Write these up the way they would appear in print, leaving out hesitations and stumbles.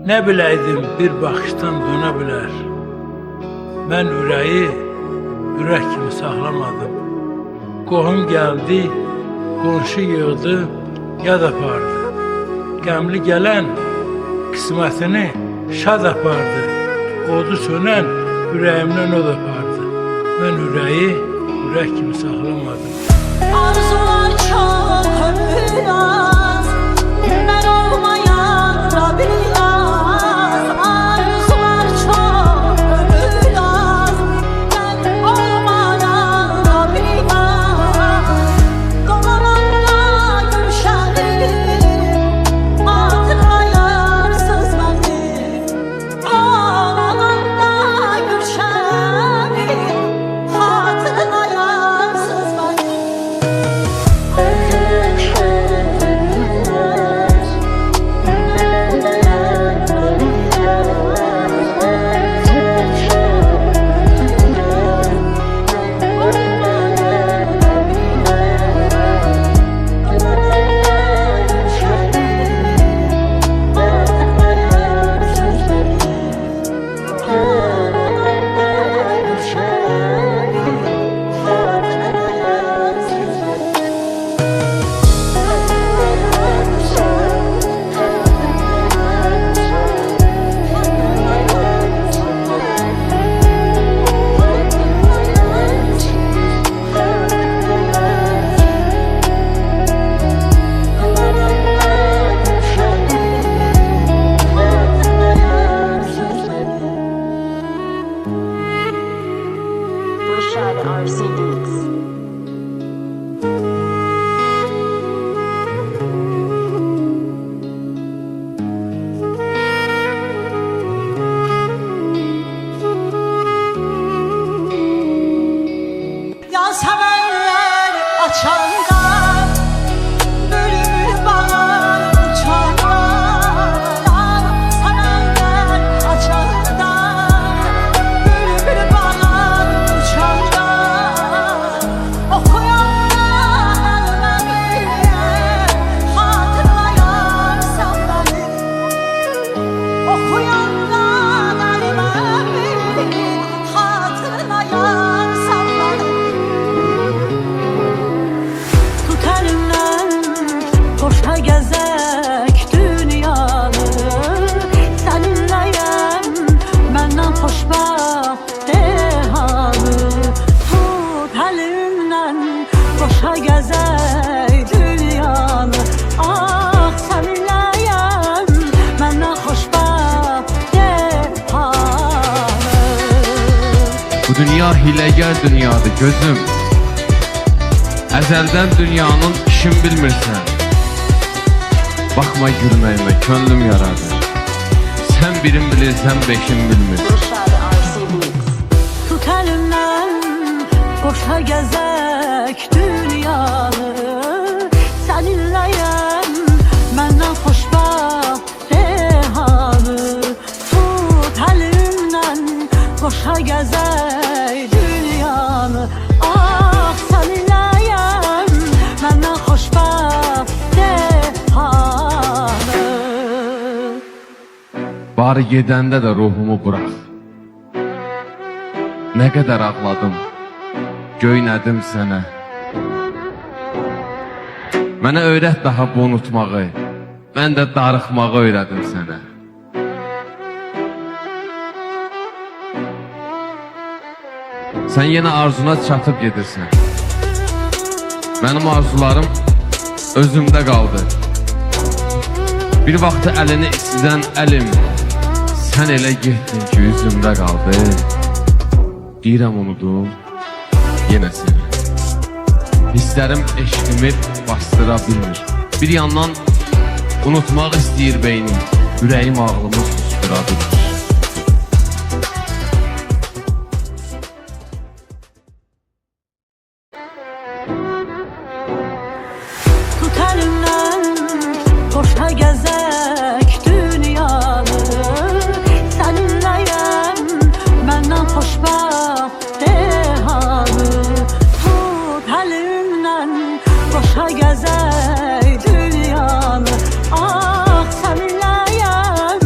Ne bileydim bir bakıştan dona bilər. Ben ürəyi ürək kimi saxlamadım. Qohum geldi, qonşu yığdı, yad apardı. Qəmli gələn qismətini şad apardı. Odu sönən ürəyimdən od apardı. Ben ürəyi ürək kimi saxlamadım. Arzular çok ömür az, ben olmayan Rabbim yaz. Arzular çok ömür az, ben olmayan Rabbim yaz. Dolananla gülşənim, hatırlayarsız beni. Dolananla gülşənim, hatırlayarsız beni. Rashad RC Beats. Ya sevenler açanda bülbül bağlar uçarlar. Ya sevenler açanda bülbül bağlar uçarlar. Okuyanlar ölmemeye hatırlayarsan beni. Okuyanlar ölmemeye hatırlayarsan beni. Tut elimden, koşa gezek dünyanı. Seninleyim, benden xoşbəxt dehanı. Tut elimden, koşa gezek dünyanı. Ah, seninleyim, benden xoşbəxt dehanı. Bu dünya hiləgər dünyadır gözüm. Əzəldən dünyanın işin bilmirsən. Baxma gülməyimə, könlüm yaradır. Sən birin bilirsən, beşin bilmir. Rashad RC Beats. Tut elimden, koşa gezek dünyanı. Seninleyim, benden xoşbəxt dehanı. Tut elimden, koşa gezek dünyanı. Ah, seninleyim, benden xoşbəxt dehanı. Bari gedəndə də ruhumu bırax. Nə qədər ağladım, göynədim sənə. Mənə öyrət daha bu unutmağı, mən də darıxmağı öyrədim sənə. Sən yenə arzuna çatıb gedirsən. Mənim arzularım özümdə qaldı. Bir vaxtı əlini istidən əlim, sən elə getdin ki, üzümdə qaldı. Deyirəm unudum, yenə səni. Hisslərim eşqimi bastıra bilmir. Bir yandan unutmaq istəyir beynim, ürəyim ağlımı sustura bilmir. Tut elimden, koşa gezek dünyanı. Seninleyim, benden xoşbəxt dehanı. Tut elimden, koşa gezek dünyanı. Ah, seninleyim,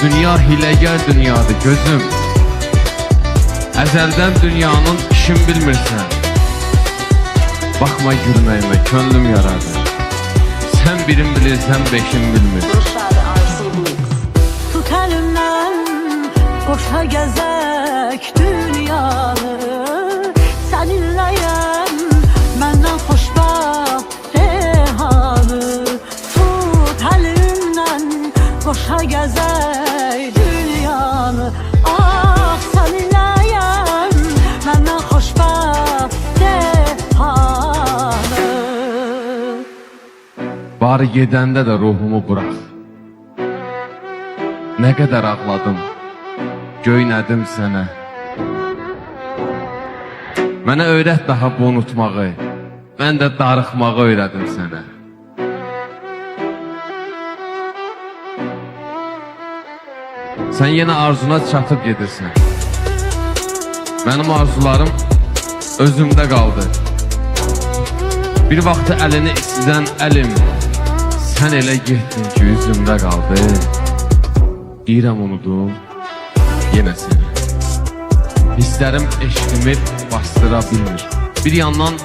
dünya hiləgər dünyadır gözüm. Əzəldən dünyanın işin bilmirsən. Baxma gülməyimə, könlüm yaradı. Sən birin bilirsən, beşin bilmir. Tut elimden boşa gezek dünyanı. Seninleyim benden hoşbaht dehanı. Tut elimden boşa gezek dünyanı. Ah seninleyim benden hoşbaht dehanı. Bari gedəndə də ruhumu bırax. Nə qədər ağladım, göynədim sənə. Mənə öyrət daha bu unutmağı, mən də darıxmağı öyrədim sənə. Sən yenə arzuna çatıb gedirsən. Mənim arzularım özümdə qaldı. Bir vaxtı əlini istidən əlim, sən elə getdin ki, üzümdə qaldı. Deyirəm unudum, yenə səni. Hisslərim eşqimi bastıra bilmir. Bir yandan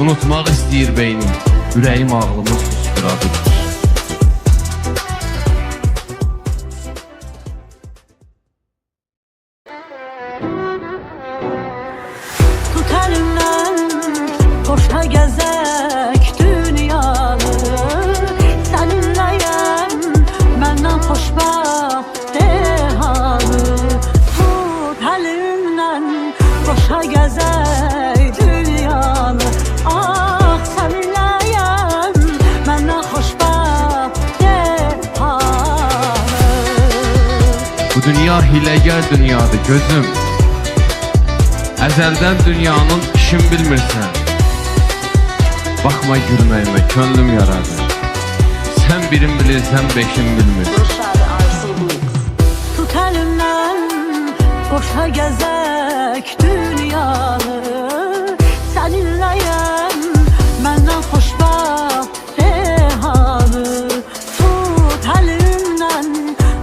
unutmaq istəyir beynim, ürəyim ağlımı sustura bilmir. Tut elimden boşa gezek dünyanı. Seninleyim benden hoşbaht dehanı. Tut elimden boşa gezek dünyanı. Ah seninleyim benden hoşbaht dehanı. Bu dünya hiləgər dünyadır gözüm. Əzəldən dünyanın işin bilmirsən. Baxma gülməyimə, könlüm yaradı. Sən birin bilirsən, beşin bilmir. Tut elimden boşa gezek dünyanı. Seninleyim benden hoşbaht dehanı. Tut elimden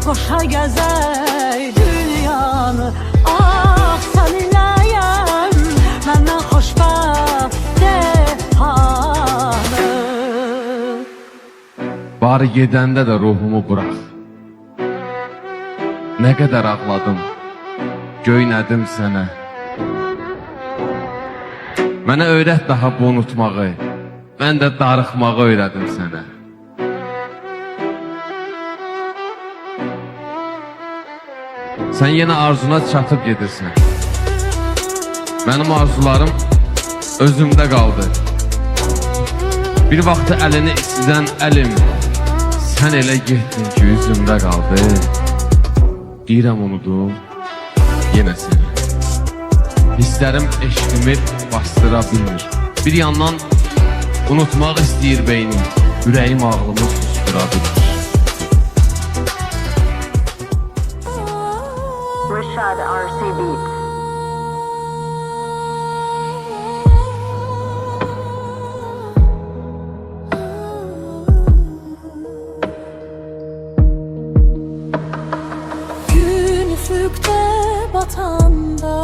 boşa gezek dünyanı. Ah seninleyim benden hoşbaht dehanı. Bari gedəndə də ruhumu bırax. Nə qədər ağladım, göynədim sənə. Mənə öyrət daha bu unutmağı, mən də darıxmağı öyrədim sənə. Sən yenə arzuna çatıb gedirsən. Mənim arzularım özümdə qaldı. Bir vaxtı əlini istidən əlim, sən elə getdin ki, üzümdə qaldı. Deyirəm unudum, yenə səni. Hisslərim eşqimi bastıra bilmir. Bir yandan unutmaq istəyir beynim, ürəyim ağlımı sustura bilmir. Rashad RC Beats. Gün üfüqdə batanda,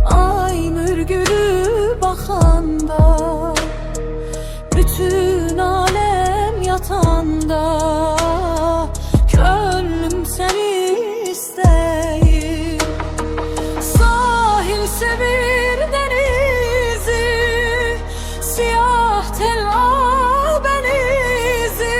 ay mürgülü baxanda, bütün aləm yatanda, könlüm səni istəyir. Sahil sevir denizi, siyah tel benizi.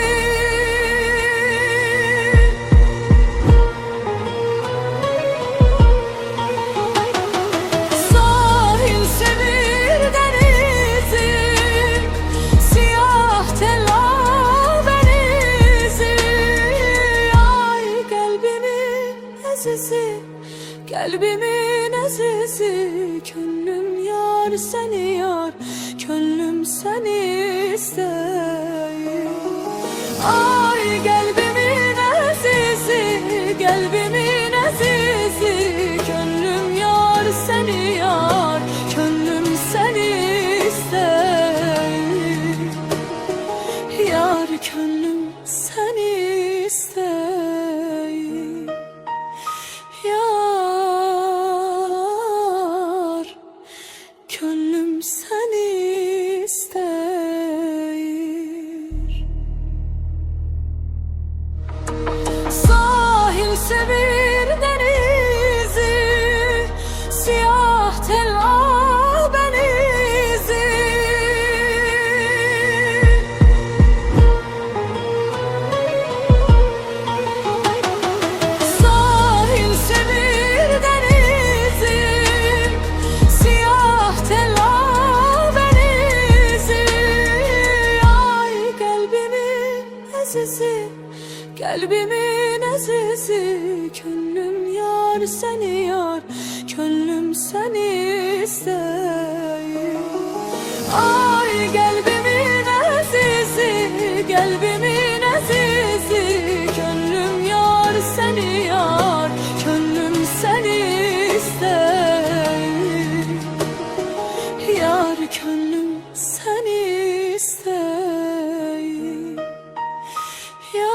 Sahil sevir denizi, siyah tel benizi. Ay kalbimin azizi, kalbimin azizi. Könlüm yar seni yar, könlüm seni isteyir. Ay kalbimin azizi, kalbimin azizi. Könlüm yar seni yar, könlüm seni isteyir. Yar könlüm seni isteyir. əzizi, qəlbimin əzizi, könlüm yar səni yar, könlüm səni istəyir. Ay qəlbimin əzizi, qəlbimin əzizi, könlüm yar səni yar, könlüm səni istəyir. Yar könlüm səni istəyir. Yar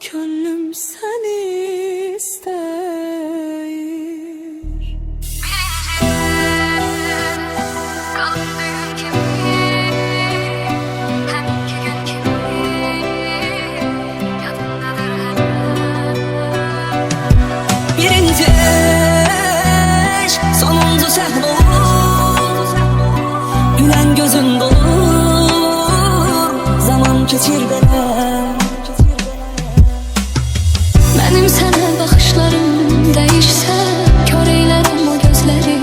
könlüm səni istəyir. Birinci eşk, sonuncu səhl olur. Gülen gözün dolur, zaman keçir belə. Mənim sənə baxışlarım dəyişsə, kör eylərəm o gözləri.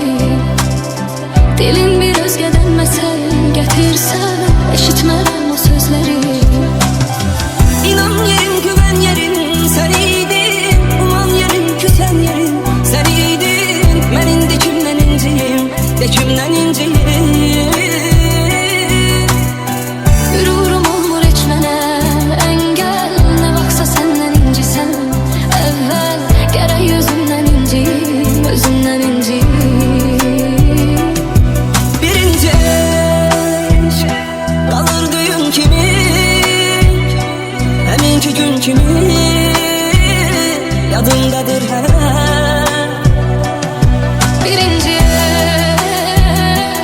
Dilin bir özgədən məsəl gətirsə, eşitmərəm o sözləri. İnan yerim, güven yerim sen iydin. Uman yerim, küsen yerim sen iydin. Mən indi kimdən inciyim, de kimdən inciyim. Qürurum olmur heç mənə əngəl, nə vaxtsa səndən incisən. Əvvəl gərək özümdən inciyim, özümdən inciyim. Birinci eşk, qalır düyün kimi, həminki gün kimi, yadındadır hələ. Birinci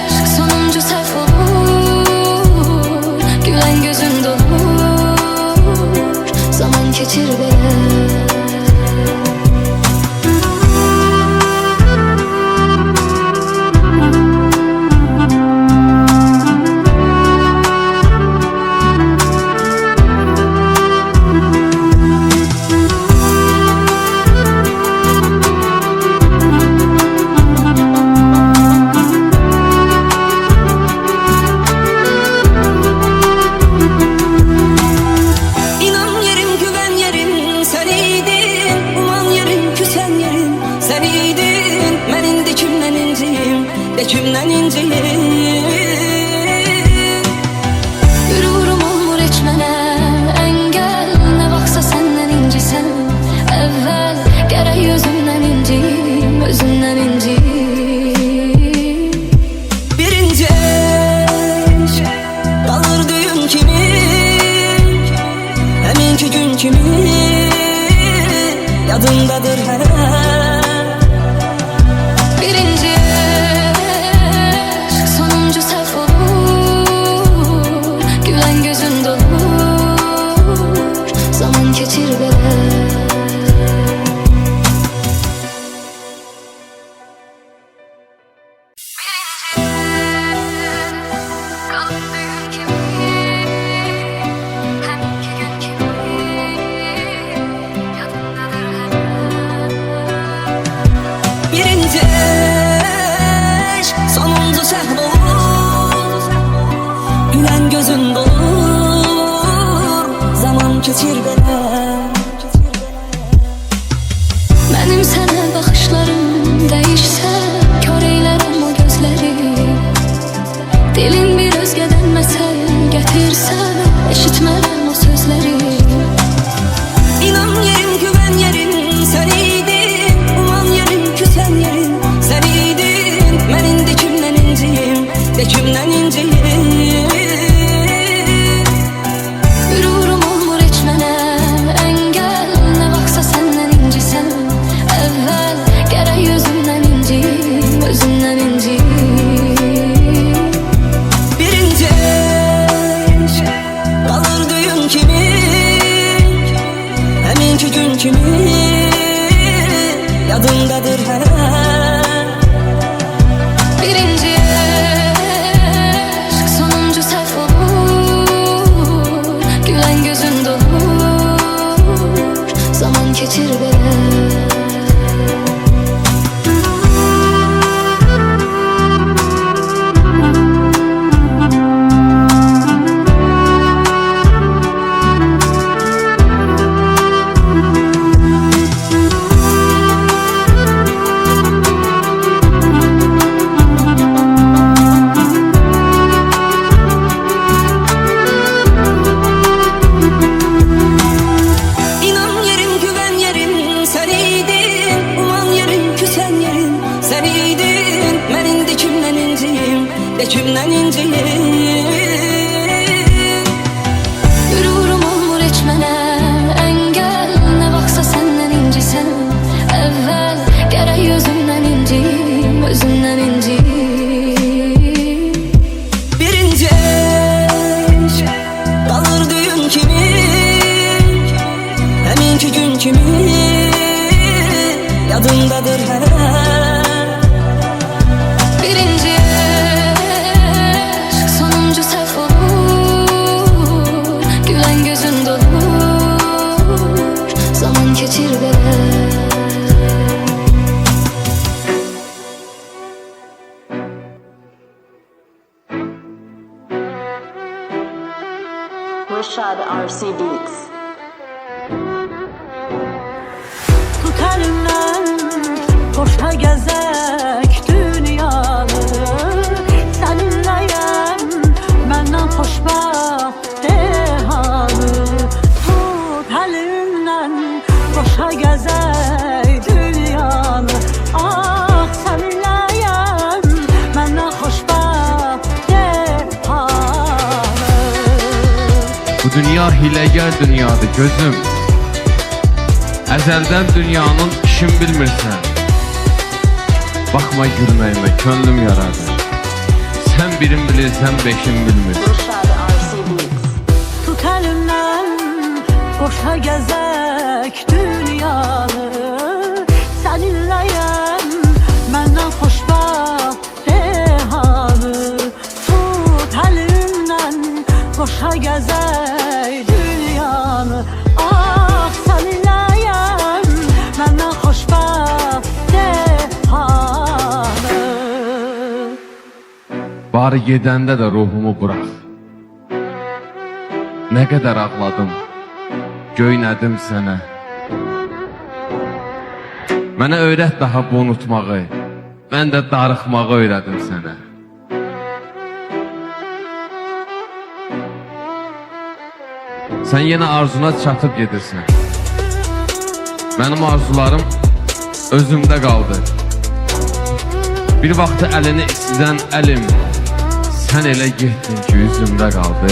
eşk, sonuncu səhv olur. Gülen gözün dolur, zaman keçir belə. İnan yerim, güven yerim sen iydin. Uman yerim, küsen yerim sen iydin. Mən indi kimdən inciyim, de kimdən inciyim. Qürurum olmur heç mənə əngəl, nə vaxtsa səndən incisən. Əvvəl gərək özümdən inciyim, özümdən inciyim. Birinci eşk, qalır düyün kimi, həminki gün kimi, yadındadır hələ. Birinci eşk, sonuncu səhv olur. Gülen gözün dolur, zaman keçir belə. Birinci eşk, sonuncu səhl olur. Gülen gözün dolur, zaman keçir belə. Mənim sənə baxışlarım dəyişsə, kör eylərəm o gözləri. Dilin bir özgədən məsəl gətirsə, eşitmərəm o sözləri. İnan yerim, güven yerim sen iydin. Uman yerim, küsen yerim sen iydin. Mən indi kimdən inciyim, de kimdən inciyim. Qürurum olmur heç mənə dökümdən inciyim. Gururum olmur heç mənə əngəl, nə vaxtsa səndən incisən. Əvvəl gərək özümdən inciyim, özümdən inciyim. Birinci eş qalır düyün kimi, həminki gün kimi yadımdadır hələ. Birinci aşk sonuncu səhv olur, gülen gözün dolur, zaman keçir belə. Rashad RC Beats. Tut elimden, koşa gezek dünyanı. Seninleyim, benden hoşbaht dehanı. Tut elimden, koşa gezek dünyanı. Ah seninleyim, benden hoşbaht dehanı. Bu dünya hiləgər dünyadır gözüm. Əzəldən dünyanın işin bilmirsən. Baxma gülməyimə, könlüm yaradı. Sən birin bilirsən, beşin bilmir. Rashad RC Beats. Tut elimden, koşa gezek dünyanı. Seninleyim, benden hoşbaht dehanı. Tut elimden, koşa gezek dünyanı. Ah seninleyim, benden hoşbaht dehanı. Bari gedəndə də ruhumu bırax. Nə qədər ağladım, göynədim sənə. Mənə öyrət daha bu unutmağı, mən də darıxmağı öyrədim sənə. Sən yenə arzuna çatıb gedirsən. Mənim arzularım özümdə qaldı. Bir vaxtı əlini istidən əlim, sən elə getdin ki üzümdə qaldı.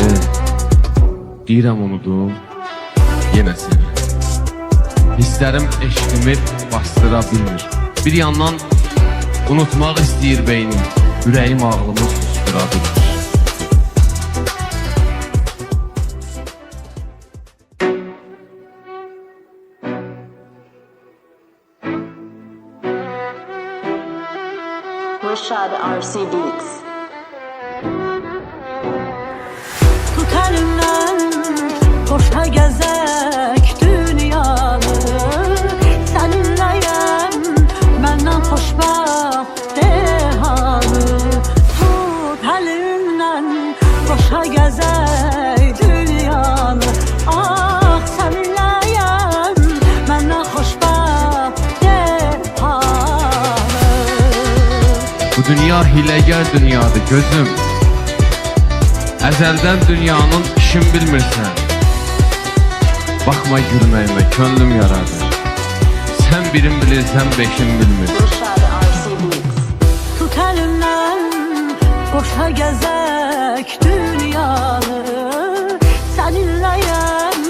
Deyirəm unudum, yenə səni. Hisslərim eşqimi bastıra bilmir. Bir yandan unutmaq istəyir beynim, ürəyim ağlımı sustura bilmir. Rashad RC Beats. Tut elimden, koşa gezek dünyanı. Seninleyim, benden hoşbaht dehanı. Tut elimden, koşa gezek dünyanı. Ah seninleyim, benden hoşbaht dehanı. Bu dünya hiləgər dünyadır gözüm. Əzəldən dünyanın işin bilmirsən. Baxma gülməyimə, könlüm yaradı. Sən birin bilirsən, beşin bilmir. Rashad RC Beats. Tut elimden, koşa gezek dünyanı. Seninleyim,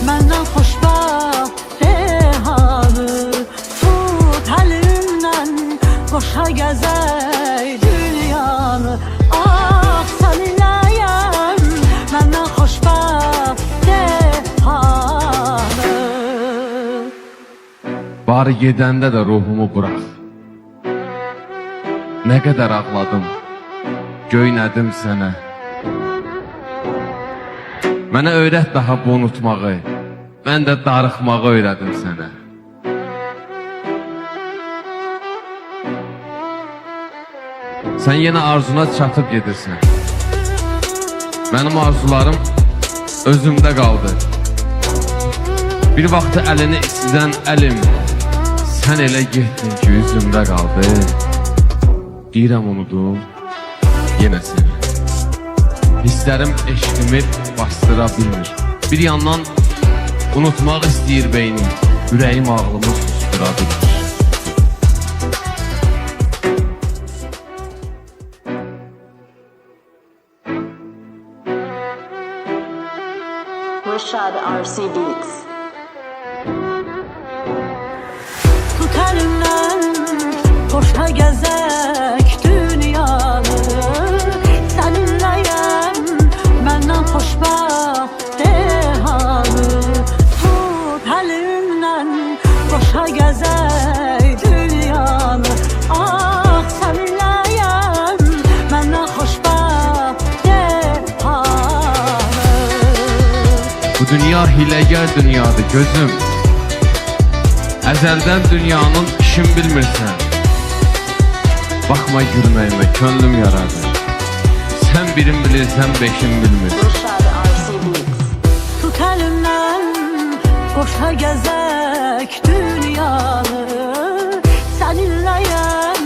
benden hoşbaht dehanı. Tut elimden, koşa gezek dünyanı. Ah seninleyim, benden hoşbaht dehanı. Bari gedəndə də ruhumu bırax. Nə qədər ağladım, göynədim sənə. Mənə öyrət daha bu unutmağı, mən də darıxmağı öyrədim sənə. Sən yenə arzuna çatıb gedirsən. Mənim arzularım özümdə qaldı. Bir vaxtı əlini istidən əlim, sən elə getdin ki üzümdə qaldı. Deyirəm unudum, yenə səni. Hisslərim eşqimi bastıra bilmir. Bir yandan unutmaq istəyir beynim, ürəyim ağlımı sustura bilmir. Rashad RC Beats. Tut elimden koşa gezek dünyanı Seninleyim benden xoşbəxt dehanı Tut elimden koşa gezek dünyanı Ah seninleyim benden xoşbəxt dehanı Bu dünya hiləgər dünyadır gözüm. Əzəldən dünyanın işin bilmirsən. Baxma gülməyimə könlüm yaradı. Sən birin bilirsən beşin bilmir. Rashad RC Beats. Tut elimden koşa gezek dünyanı Seninleyim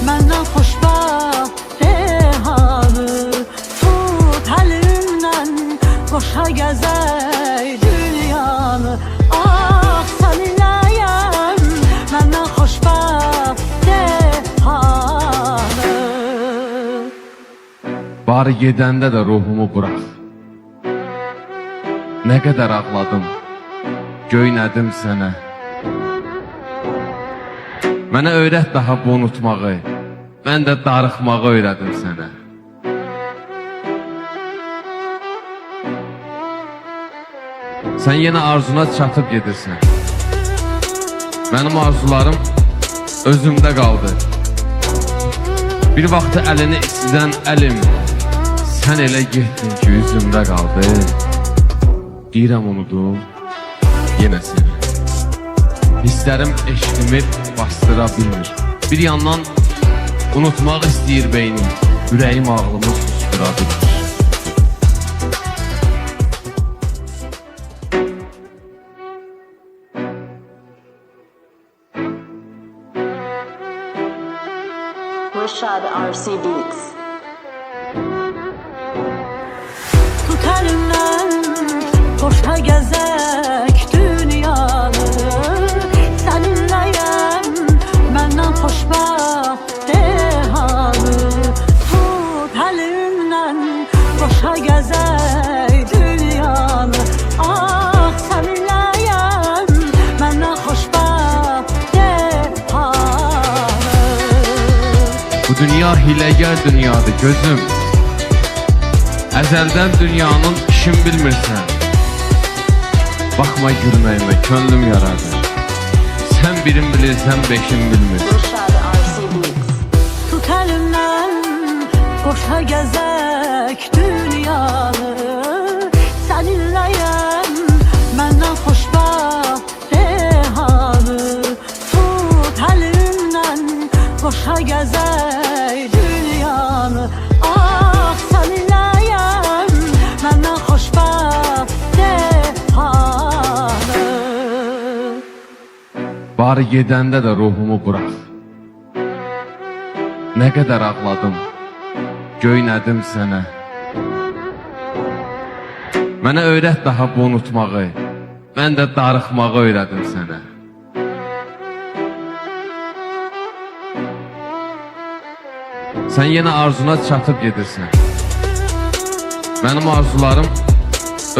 benden xoşbəxt dehanı Tut elimden koşa gezek dünyanı Ah seninleyim benden xoşbəxt dehanı Bari gedəndə də ruhumu bırax. Nə qədər ağladım, göynədim sənə. Mənə öyrət daha bu unutmağı, mən də darıxmağı öyrədim sənə. Sən yenə arzuna çatıb gedirsən. Mənim arzularım özümdə qaldı. Bir vaxtı əlini istidən əlim, sən elə getdin ki üzümdə qaldı. Deyirəm unudum, yenə səni. Hisslərim eşqimi bastıra bilmir. Bir yandan unutmaq istəyir beynim, ürəyim ağlımı sustura bilmir. Rashad RC Beats. Tut elimden koşa gezek dünyanı Seninleyim benden xoşbəxt dehanı Tut elimden koşa gezek dünyanı Ah seninleyim benden xoşbəxt dehanı Bu dünya hiləgər dünyadır gözüm. Əzəldən dünyanın işin bilmirsən. Baxma gülməyimə könlüm yaradı. Sən birin bilirsən beşin bilmir. Rashad RC Beats. Tut elimden koşa gezek dünyanı Seninleyim benden xoşbəxt dehanı Tut elimden koşa gezek dünyanı Ah seninleyim benden xoşbəxt dehanı Bari gedəndə də ruhumu bırax. Nə qədər ağladım, göynədim sənə. Mənə öyrət daha bu unutmağı, mən də darıxmağı öyrədim sənə. Sən yenə arzuna çatıb gedirsən. Mənim arzularım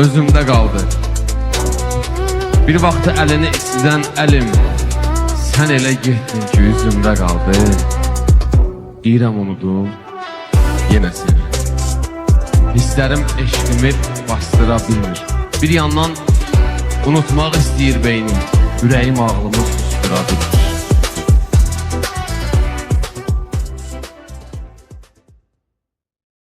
özümdə qaldı. Bir vaxtı əlini istidən əlim, sən elə getdin ki üzümdə qaldı. Deyirəm unudum, yenə səni. Hisslərim eşqimi bastıra bilmir. Bir yandan unutmaq istəyir beynim, ürəyim ağlımı sustura bilmir.